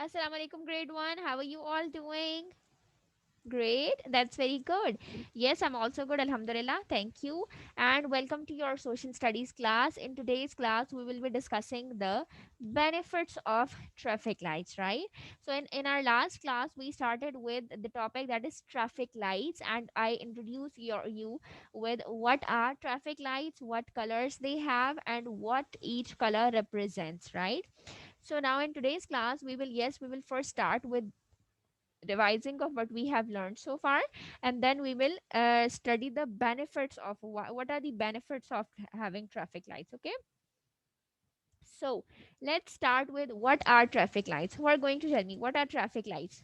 Assalamu alaikum, grade 1. How are you all doing? Great, that's very good. Yes, I'm also good, Alhamdulillah. Thank you. And welcome to your social studies class. In today's class, we will be discussing the benefits of traffic lights, right? So, in our last class, we started with the topic that is traffic lights, and I introduced you with what are traffic lights, what colors they have, and what each color represents, right? So now in today's class, we will first start with revising of what we have learned so far, and then we will study the benefits of what are the benefits of having traffic lights. Okay, so let's start with what are traffic lights. Who are going to tell me what are traffic lights?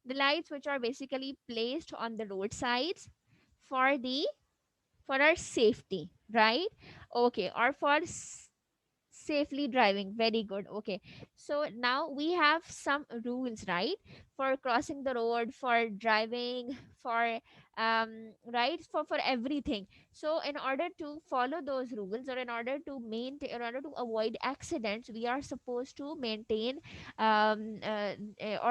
The lights which are basically placed on the roadsides for the for our safety, right? Okay, or for safely driving. Very good. Okay, so now we have some rules, right? For crossing the road, for driving, for right, for everything. So in order to follow those rules, or in order to maintain, in order to avoid accidents, we are supposed to maintain or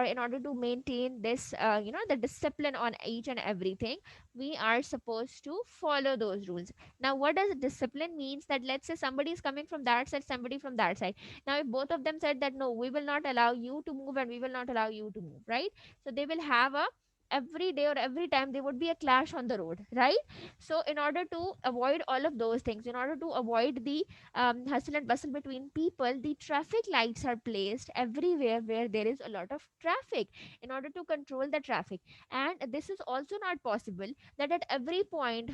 in order to maintain this the discipline on each and everything, we are supposed to follow those rules. Now, what does discipline means? That let's say somebody is coming from that side, somebody from that side. Now, if both of them said that no, we will not allow you to move and we will not allow you to move, right? So they will have a every day or every time there would be a clash on the road, right? So in order to avoid all of those things, in order to avoid the hustle and bustle between people, the traffic lights are placed everywhere where there is a lot of traffic, in order to control the traffic. And this is also not possible that at every point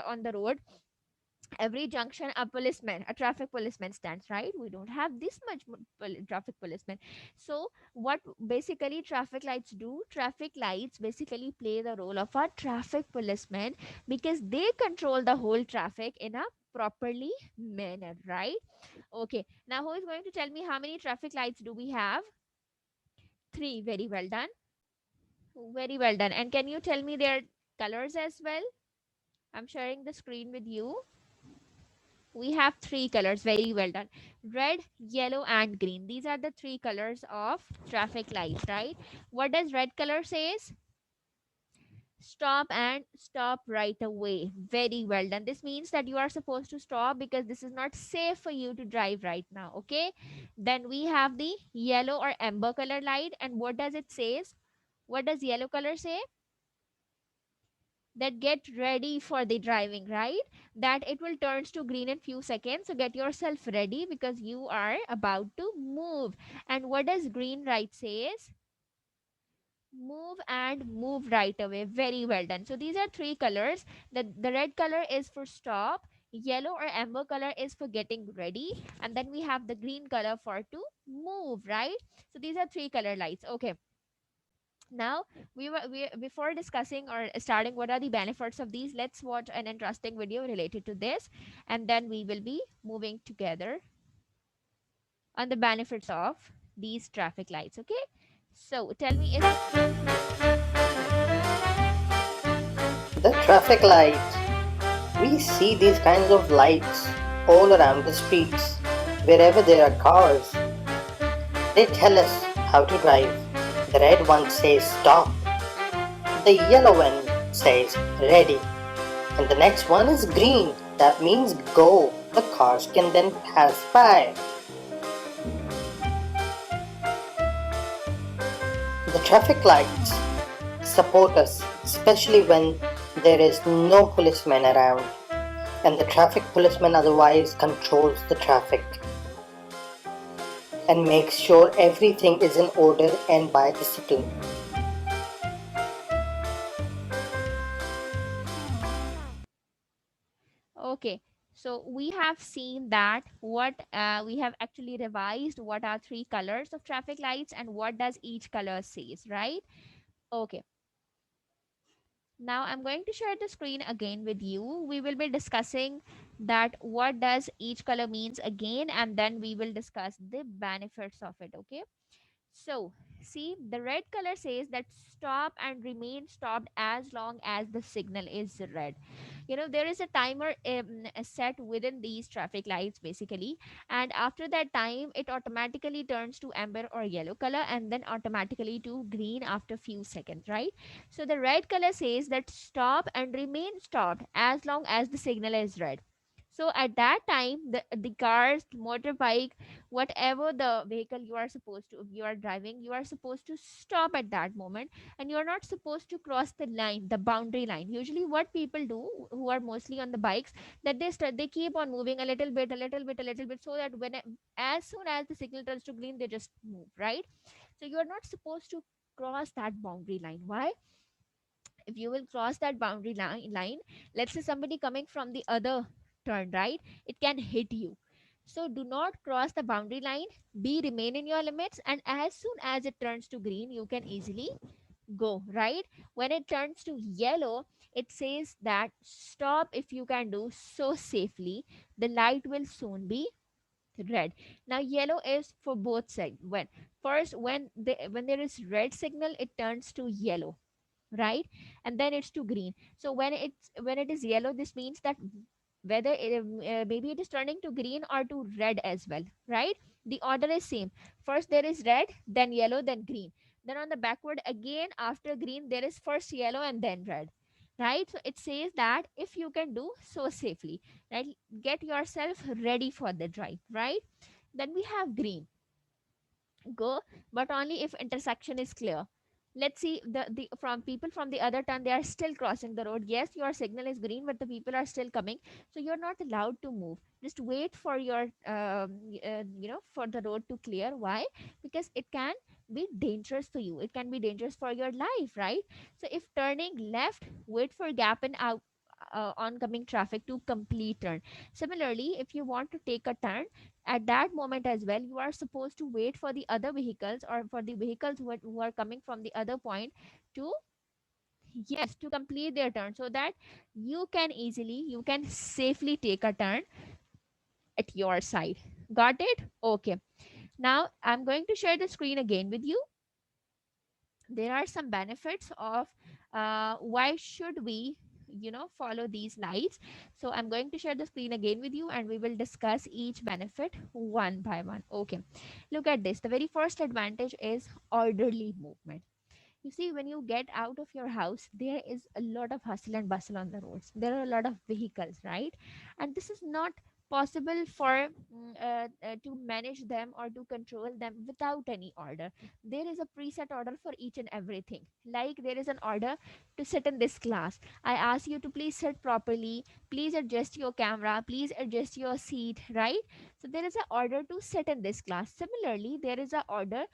on the road, every junction, a traffic policeman stands, right? We don't have this much traffic policeman. So what basically traffic lights do, traffic lights basically play the role of a traffic policeman, because they control the whole traffic in a properly manner, right? Okay, now who is going to tell me how many traffic lights do we have? Three. Very well done. Very well done. And can you tell me their colors as well? I'm sharing the screen with you. We have three colors. Very well done. Red, yellow, and green. These are the three colors of traffic lights, right? What does red color says? Stop and stop right away. Very well done. This means that you are supposed to stop because this is not safe for you to drive right now. Okay. Then we have the yellow or amber color light. And what does it says? What does yellow color say? That get ready for the driving, right? That it will turns to green in few seconds, so get yourself ready because you are about to move. And what does green light says? Move and move right away. Very well done. So these are three colors. The red color is for stop, yellow or amber color is for getting ready, and then we have the green color for to move, right? So these are three color lights. Okay, now we before discussing or starting what are the benefits of these, let's watch an interesting video related to this, and then we will be moving together on the benefits of these traffic lights. Okay, so tell me is The traffic lights. We see these kinds of lights all around the streets. Wherever there are cars, they tell us how to drive. The red one says stop, the yellow one says ready, and the next one is green. That means go. The cars can then pass by. The traffic lights support us, especially when there is no policeman around, and the traffic policeman otherwise controls the traffic and makes sure everything is in order and by discipline. okay. So we have seen that what we have actually revised what are three colors of traffic lights and what does each color says, right? Okay, now I'm going to share the screen again with you. We will be discussing that what does each color means again, and then we will discuss the benefits of it. Okay, So, see, the red color says that stop and remain stopped as long as the signal is red. There is a timer set within these traffic lights basically, and after that time, it automatically turns to amber or yellow color and then automatically to green after few seconds, right? So, the red color says that stop and remain stopped as long as the signal is red. So at that time, the cars, motorbike, whatever the vehicle you are driving, you are supposed to stop at that moment, and you are not supposed to cross the line, the boundary line. Usually what people do, who are mostly on the bikes, that they keep on moving a little bit, a little bit, a little bit, so that as soon as the signal turns to green, they just move, right? So you are not supposed to cross that boundary line. Why? If you will cross that boundary line, let's say somebody coming from the other turn, right, it can hit you. So do not cross the boundary line, be remain in your limits, and as soon as it turns to green, you can easily go, right? When it turns to yellow, it says that stop if you can do so safely, the light will soon be red. Now yellow is for both sides. When there is red signal, it turns to yellow, right? And then it's to green. So when it is yellow, this means that whether maybe it is turning to green or to red as well, right? The order is same. First there is red, then yellow, then green. Then on the backward again, after green, there is first yellow and then red, right? So it says that if you can do so safely, right, get yourself ready for the drive, right? Then we have green. Go, but only if intersection is clear. Let's see, the from people from the other turn, they are still crossing the road. Yes, your signal is green, but the people are still coming, so you're not allowed to move. Just wait for your for the road to clear. Why? Because it can be dangerous to you, it can be dangerous for your life, right? So if turning left, wait for gap in out oncoming traffic to complete turn. Similarly, if you want to take a turn, at that moment as well, you are supposed to wait for the other vehicles, or for the vehicles who are coming from the other point to, yes, to complete their turn, so that you can safely take a turn at your side. Got it? Okay. Now I'm going to share the screen again with you. There are some benefits of why should we follow these lights. So I'm going to share the screen again with you, and we will discuss each benefit one by one. Okay, look at this. The very first advantage is orderly movement. You see, when you get out of your house, there is a lot of hustle and bustle on the roads. There are a lot of vehicles, right? And this is not possible for to manage them or to control them without any order. There is a preset order for each and everything. Like there is an order to sit in this class. I ask you to please sit properly, please adjust your camera, please adjust your seat, right? So there is an order to sit in this class. Similarly, there is an order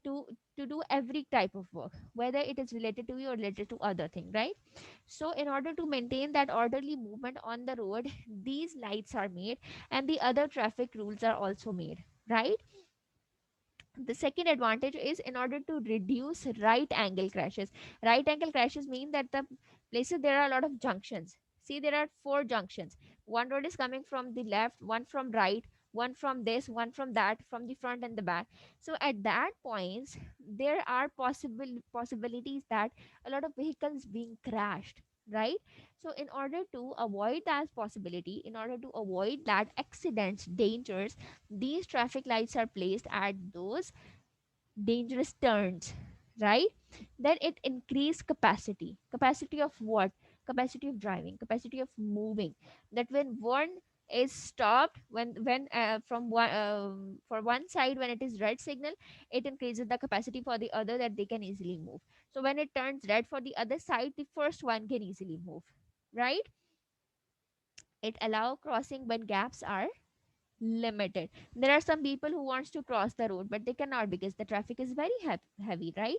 to to do every type of work, whether it is related to you or related to other thing, right? So in order to maintain that orderly movement on the road, these lights are made, and the other traffic rules are also made, right? The second advantage is in order to reduce right angle crashes. Right angle crashes mean that the places there are a lot of junctions. See, there are four junctions. One road is coming from the left, one from right, one from this, one from that, from the front and the back. So at that points, there are possibilities that a lot of vehicles being crashed, right? So in order to avoid that possibility, in order to avoid that accidents, dangers, these traffic lights are placed at those dangerous turns, right? Then it increase capacity of what? Capacity of driving, capacity of moving. That when one is stopped, when from one for one side, when it is red signal, it increases the capacity for the other, that they can easily move. So when it turns red for the other side, the first one can easily move, right? It allow crossing when gaps are limited. There are some people who wants to cross the road, but they cannot because the traffic is very heavy, right?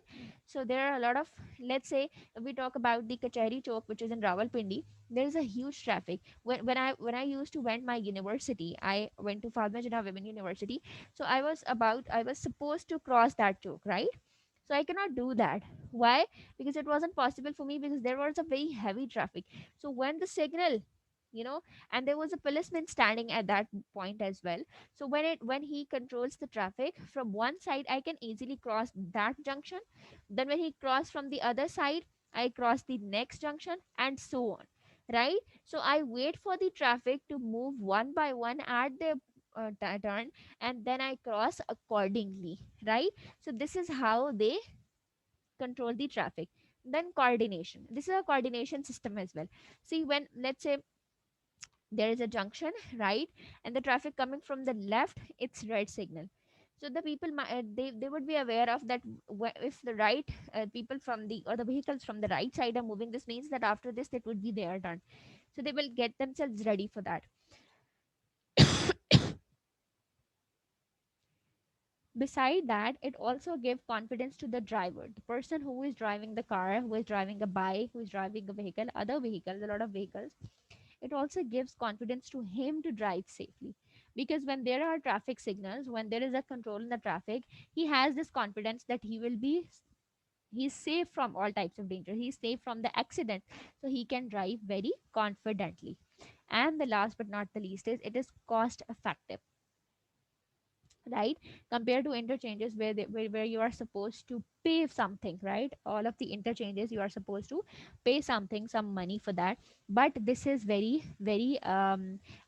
So there are a lot of, let's say, if we talk about the Kacheri Chowk, which is in Rawalpindi, there is a huge traffic. When I used to went my university, I went to Fatma Jinnah Women University. So I was supposed to cross that chowk, right? So I cannot do that. Why? Because it wasn't possible for me, because there was a very heavy traffic. So when the signal you know. And there was a policeman standing at that point as well. So when he controls the traffic from one side, I can easily cross that junction. Then when he cross from the other side, I cross the next junction, and so on, right? So I wait for the traffic to move one by one at their turn, and then I cross accordingly, right? So this is how they control the traffic. Then coordination, this is a coordination system as well. See, when let's say there is a junction, right, and the traffic coming from the left, it's red signal. So the people they would be aware of that. If the right people from the or the vehicles from the right side are moving, this means that after this it would be their turn. So they will get themselves ready for that. Beside that, it also gives confidence to the driver, the person who is driving the car, who is driving a bike, who is driving a vehicle, other vehicles, a lot of vehicles. It also gives confidence to him to drive safely, because when there are traffic signals, when there is a control in the traffic, he has this confidence that he's safe from all types of danger, he's safe from the accident, so he can drive very confidently. And the last but not the least is it is cost effective, right? Compared to interchanges where you are supposed to pay something, right? All of the interchanges you are supposed to pay something, some money for that. But this is very very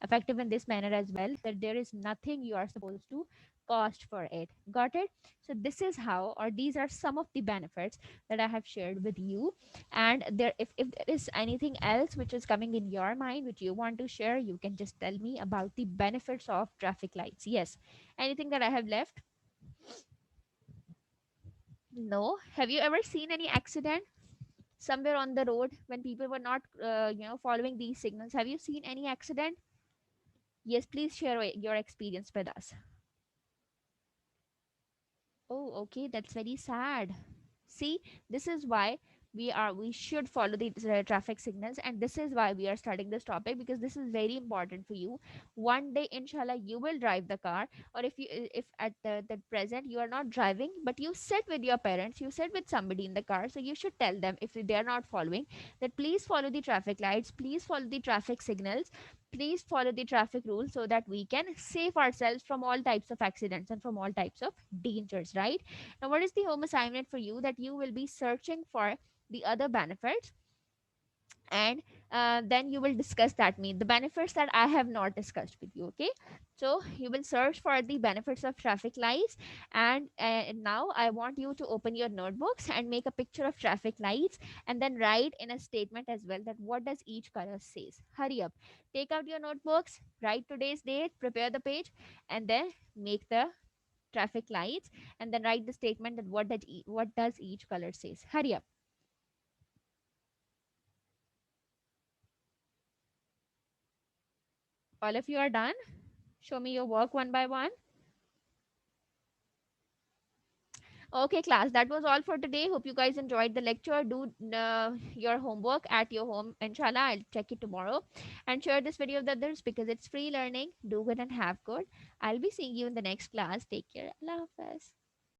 effective in this manner as well, that there is nothing you are supposed to cost for it. Got it? So this is how, or these are some of the benefits that I have shared with you. And there, if there is anything else which is coming in your mind which you want to share, you can just tell me about the benefits of traffic lights. Yes, anything that I have left? No. Have you ever seen any accident somewhere on the road when people were not, following these signals? Have you seen any accident? Yes, please share your experience with us. Oh, okay, that's very sad. See, this is why we should follow the traffic signals, and this is why we are starting this topic, because this is very important for you. One day, inshallah, you will drive the car, or if at the present you are not driving, but you sit with your parents, you sit with somebody in the car, so you should tell them, if they are not following, that please follow the traffic lights, please follow the traffic signals, please follow the traffic rules, so that we can save ourselves from all types of accidents and from all types of dangers, right? Now, what is the home assignment for you? That you will be searching for the other benefits, and then you will discuss that, mean the benefits that I have not discussed with you. Okay, so you will search for the benefits of traffic lights, and now I want you to open your notebooks and make a picture of traffic lights, and then write in a statement as well that what does each color says. Hurry up, take out your notebooks, write today's date, prepare the page, and then make the traffic lights, and then write the statement that what does each color says. Hurry up. All of you are done? Show me your work one by one. Okay, class, that was all for today. Hope you guys enjoyed the lecture. Do your homework at your home, inshallah. I'll check it tomorrow, and share this video with others, because it's free learning. Do good and have good. I'll be seeing you in the next class. Take care. Allah Hafiz.